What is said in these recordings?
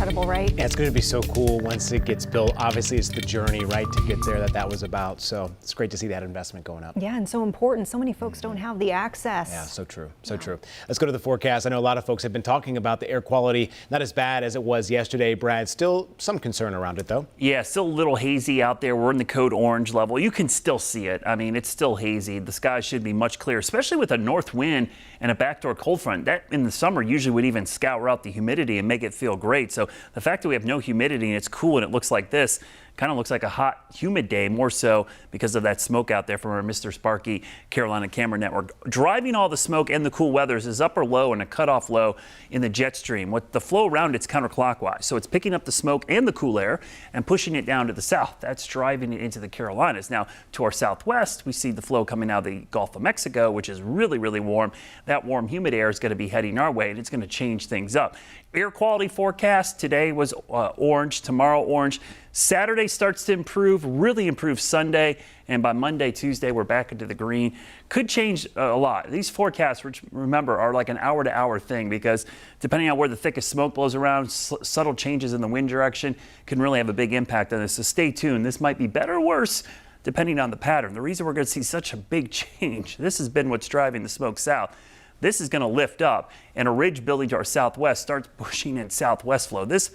incredible, right? Yeah, it's going to be so cool once it gets built. Obviously, it's the journey, right, to get there that was about. So it's great to see that investment going up. Yeah, and so important. So many folks don't have the access. Yeah, so true. So true. Let's go to the forecast. I know a lot of folks have been talking about the air quality, not as bad as it was yesterday, Brad. Still some concern around it, though. Yeah, still a little hazy out there. We're in the code orange level. You can still see it. I mean, it's still hazy. The sky should be much clearer, especially with a north wind and a backdoor cold front. That in the summer usually would even scour out the humidity and make it feel great. So the fact that we have no humidity and it's cool and it looks like this, kind of looks like a hot, humid day, more so because of that smoke out there from our Mr. Sparky Carolina camera network. Driving all the smoke and the cool weathers is upper low and a cutoff low in the jet stream. With the flow around, it's counterclockwise. So it's picking up the smoke and the cool air and pushing it down to the south. That's driving it into the Carolinas. Now, to our southwest, we see the flow coming out of the Gulf of Mexico, which is really, really warm. That warm, humid air is going to be heading our way, and it's going to change things up. Air quality forecast today was orange, tomorrow orange. Saturday starts to improve, really improve Sunday, and by Monday, Tuesday, we're back into the green. Could change a lot. These forecasts, which remember, are like an hour-to-hour thing because depending on where the thickest smoke blows around, subtle changes in the wind direction can really have a big impact on this. So stay tuned. This might be better or worse depending on the pattern. The reason we're going to see such a big change, this has been what's driving the smoke south. This is going to lift up, and a ridge building to our southwest starts pushing in southwest flow. This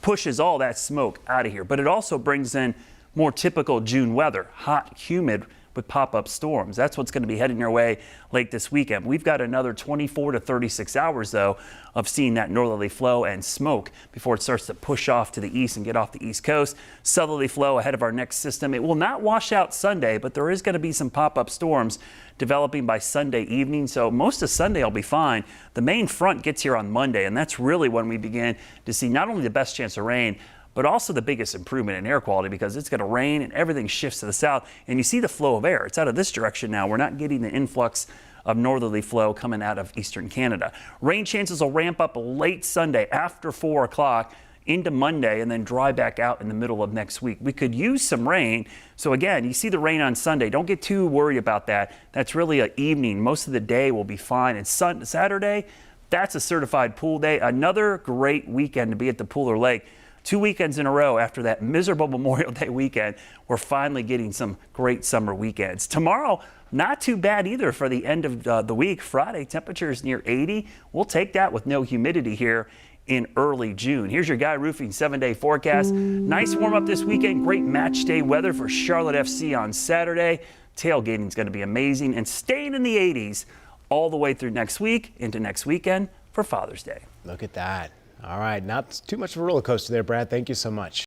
pushes all that smoke out of here, but it also brings in more typical June weather, hot, humid with pop-up storms. That's what's going to be heading your way late this weekend. We've got another 24 to 36 hours, though, of seeing that northerly flow and smoke before it starts to push off to the east and get off the east coast. Southerly flow ahead of our next system. It will not wash out Sunday, but there is going to be some pop-up storms developing by Sunday evening, so most of Sunday will be fine. The main front gets here on Monday, and that's really when we begin to see not only the best chance of rain, but also the biggest improvement in air quality because it's going to rain and everything shifts to the south. And you see the flow of air. It's out of this direction now. We're not getting the influx of northerly flow coming out of eastern Canada. Rain chances will ramp up late Sunday after 4 o'clock into Monday and then dry back out in the middle of next week. We could use some rain. So again, you see the rain on Sunday. Don't get too worried about that. That's really an evening. Most of the day will be fine. And Saturday, that's a certified pool day. Another great weekend to be at the pool or lake. 2 weekends in a row after that miserable Memorial Day weekend, we're finally getting some great summer weekends. Tomorrow, not too bad either for the end of the week. Friday, temperatures near 80. We'll take that with no humidity here in early June. Here's your Guy Roofing 7-day forecast. Nice warm up this weekend. Great match day weather for Charlotte FC on Saturday. Tailgating is going to be amazing and staying in the 80s all the way through next week into next weekend for Father's Day. Look at that. All right, not too much of a roller coaster there, Brad. Thank you so much.